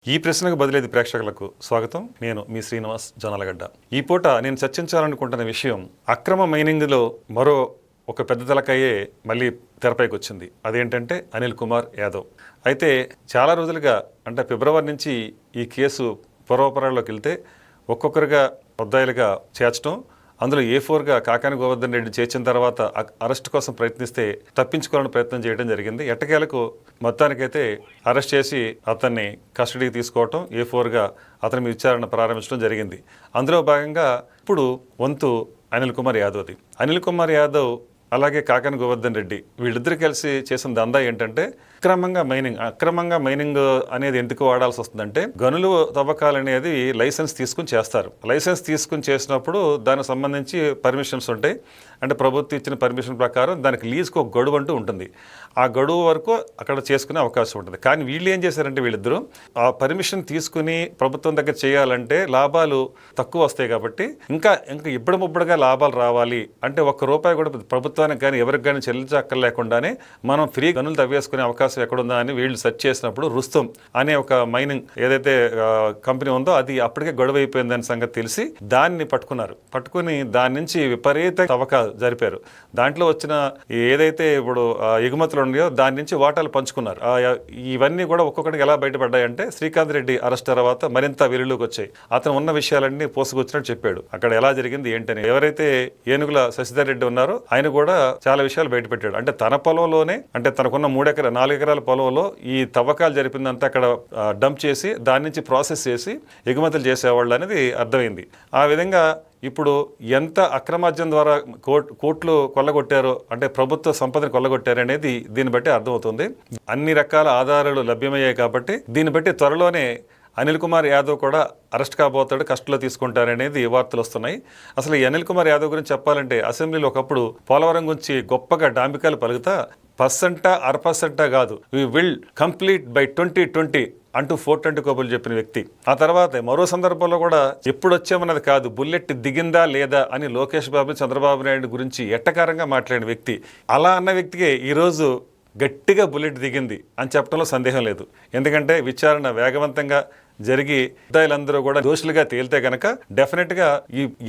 ఈ ప్రశ్నకు బదిలేదు ప్రేక్షకులకు స్వాగతం. నేను మీ శ్రీనివాస్ జొన్నలగడ్డ. ఈ పూట నేను చర్చించాలనుకుంటున్న విషయం అక్రమ మైనింగ్లో మరో ఒక పెద్ద తలకాయే మళ్ళీ తెరపైకి వచ్చింది. అదేంటంటే అనిల్ కుమార్ యాదవ్. అయితే చాలా రోజులుగా అంటే ఫిబ్రవరి నుంచి ఈ కేసు పూర్వపరాల్లోకి వెళ్తే ఒక్కొక్కరుగా ముద్దాయిలుగా చేర్చడం, అందులో A4గా కాకాని గోవర్ధన్ రెడ్డి చేర్చిన తర్వాత అరెస్ట్ కోసం ప్రయత్నిస్తే తప్పించుకోవాలని ప్రయత్నం చేయడం జరిగింది. ఎట్టకేలకు మొత్తానికైతే అరెస్ట్ చేసి అతన్ని కస్టడీకి తీసుకోవటం, A4గా అతని మీద విచారణ ప్రారంభించడం జరిగింది. అందులో భాగంగా ఇప్పుడు వంతు అనిల్ కుమార్ యాదవ్ది. అనిల్ కుమార్ యాదవ్ అలాగే కాకాని గోవర్ధన్ రెడ్డి వీళ్ళిద్దరు కలిసి చేసిన దందా ఏంటంటే అక్రమంగా మైనింగ్ అనేది ఎందుకు వాడాల్సి వస్తుందంటే, గనులు తవ్వకాలు అనేది లైసెన్స్ తీసుకుని చేస్తారు. లైసెన్స్ తీసుకుని చేసినప్పుడు దానికి సంబంధించి పర్మిషన్స్ ఉంటాయి. అంటే ప్రభుత్వం ఇచ్చిన పర్మిషన్ ప్రకారం దానికి లీజ్కి ఒక గడువు అంటూ ఉంటుంది. ఆ గడువు వరకు అక్కడ చేసుకునే అవకాశం ఉంటుంది. కానీ వీళ్ళు ఏం చేశారంటే, వీళ్ళిద్దరూ ఆ పర్మిషన్ తీసుకుని ప్రభుత్వం దగ్గర చేయాలంటే లాభాలు తక్కువ వస్తాయి కాబట్టి ఇంకా ఇబ్బడముబ్బడిగా లాభాలు రావాలి అంటే ₹1 కూడా ప్రభుత్వానికి కానీ ఎవరికి కానీ చెల్లించక్కర్లేకుండానే మనం ఫ్రీ గనులు తవ్వేసుకునే అవకాశం ఎక్కడుందా అని వీళ్ళు సెర్చ్ చేసినప్పుడు రుస్తుం అనే ఒక మైనింగ్ ఏదైతే కంపెనీ ఉందో అది అప్పటికే గొడవ అయిపోయిందని సంగతి తెలిసి దాన్ని పట్టుకుని దాని నుంచి విపరీత తవ్వకాలు జరిపారు. దాంట్లో వచ్చిన ఏదైతే ఇప్పుడు ఎగుమతులు ఉన్నాయో దాని నుంచి వాటాలు పంచుకున్నారు. ఇవన్నీ కూడా ఒక్కొక్కటికి ఎలా బయటపడ్డాయంటే, శ్రీకాంత్ రెడ్డి అరెస్ట్ తర్వాత మరింత వెలుగులోకి వచ్చాయి. అతను ఉన్న విషయాలన్నీ పోసుకొచ్చినట్టు చెప్పాడు. అక్కడ ఎలా జరిగింది ఏంటని. ఎవరైతే ఏనుగుల శశిధర్ రెడ్డి ఉన్నారో ఆయన కూడా చాలా విషయాలు బయటపెట్టాడు. అంటే తన పొలంలోనే, అంటే తనకున్న 4 ఎకరాల పొలంలో ఈ తవ్వకాలు జరిపిందంతా అక్కడ డంప్ చేసి దాని నుంచి ప్రాసెస్ చేసి ఎగుమతులు చేసేవాళ్ళు అనేది అర్థమైంది. ఆ విధంగా ఇప్పుడు ఎంత అక్రమార్జన ద్వారా కోట్లు కొల్లగొట్టారో, అంటే ప్రభుత్వ సంపదను కొల్లగొట్టారు అనేది దీన్ని బట్టి అర్థమవుతుంది. అన్ని రకాల ఆధారాలు లభ్యమయ్యాయి కాబట్టి దీన్ని బట్టి త్వరలోనే అనిల్ కుమార్ యాదవ్ కూడా అరెస్ట్ కాబోతాడు, కస్టడీలో తీసుకుంటారనేది వార్తలు వస్తున్నాయి. అసలు ఈ అనిల్ కుమార్ యాదవ్ గురించి చెప్పాలంటే, అసెంబ్లీలో ఒకప్పుడు పోలవరం గురించి గొప్పగా డాంబికాలు పలుకుతా 1% కాదు, వి విల్ కంప్లీట్ బై 2020 అంటూ 420 కబుర్లు చెప్పిన వ్యక్తి. ఆ తర్వాత మరో సందర్భంలో కూడా ఎప్పుడు వచ్చామన్నది కాదు, బుల్లెట్ దిగిందా లేదా అని లోకేష్ బాబు, చంద్రబాబు నాయుడు గురించి ఎట్టకారంగా మాట్లాడిన వ్యక్తి. అలా అన్న వ్యక్తికి ఈరోజు గట్టిగా బుల్లెట్ దిగింది అని చెప్పడంలో సందేహం లేదు. ఎందుకంటే విచారణ వేగవంతంగా జరిగి ముద్దాయిలందరూ కూడా దోషులుగా తేలితే కనుక డెఫినెట్గా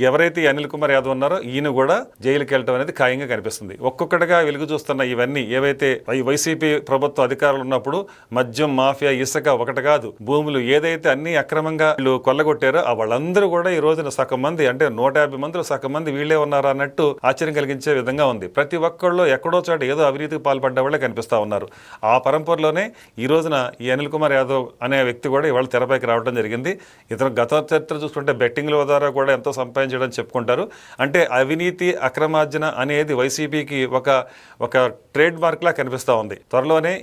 ఎవరైతే అనిల్ కుమార్ యాదవ్ ఉన్నారో ఈయన కూడా జైలుకి వెళ్ళటం అనేది ఖాయంగా కనిపిస్తుంది. ఒక్కొక్కటిగా వెలుగు చూస్తున్న ఇవన్నీ ఏవైతే వైసీపీ ప్రభుత్వ అధికారులు ఉన్నప్పుడు మద్యం మాఫియా, ఇసుక ఒకటి కాదు, భూములు ఏదైతే అన్ని అక్రమంగా వీళ్ళు కొల్లగొట్టారో వాళ్ళందరూ కూడా ఈ రోజున సగం మంది, అంటే 150 మందిలో సగం మంది వీళ్ళే ఉన్నారు అన్నట్టు ఆశ్చర్యం కలిగించే విధంగా ఉంది. ప్రతి ఒక్కళ్ళు ఎక్కడో చోట ఏదో అవినీతికి పాల్పడ్డ వాళ్ళే కనిపిస్తా ఉన్నారు. ఆ పరంపరలోనే ఈ రోజున ఈ అనిల్ కుమార్ యాదవ్ అనే వ్యక్తి కూడా ఇవాళ తెరపై రావడం జరిగింది. ఇతను గత చరిత్ర చూసుకుంటే బెట్టింగ్ల ద్వారా కూడా ఎంతో సంపాదించడం చెప్పుకుంటారు. అంటే అవినీతి, అక్రమార్జన అనేది వైసీపీకి ఒక ట్రేడ్ మార్క్ లా కనిపిస్తూ ఉంది. త్వరలోనే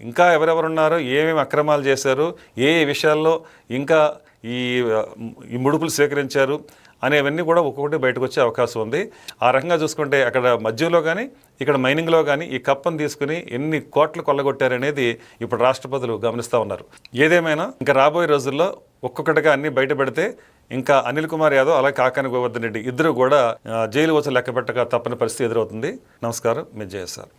ఇంకా ఎవరెవరున్నారో, ఏమేమి అక్రమాలు చేశారు, ఏ విషయాల్లో ఇంకా ఈ ముడుపులు స్వీకరించారు అనేవన్నీ కూడా ఒక్కొక్కటి బయటకు వచ్చే అవకాశం ఉంది. ఆ రకంగా చూసుకుంటే అక్కడ మద్యంలో కానీ ఇక్కడ మైనింగ్లో కానీ ఈ కప్పను తీసుకుని ఎన్ని కోట్లు కొల్లగొట్టారనేది ఇప్పుడు రాష్ట్రపతులు గమనిస్తూ ఉన్నారు. ఏదేమైనా ఇంకా రాబోయే రోజుల్లో ఒక్కొక్కటిగా అన్ని బయటపెడితే ఇంకా అనిల్ కుమార్ యాదవ్ అలాగే కాకాని గోవర్ధన్ రెడ్డి ఇద్దరు కూడా జైలు వచ్చి లెక్క పెట్టక తప్పని పరిస్థితి ఎదురవుతుంది. నమస్కారం, మీ జయసార్.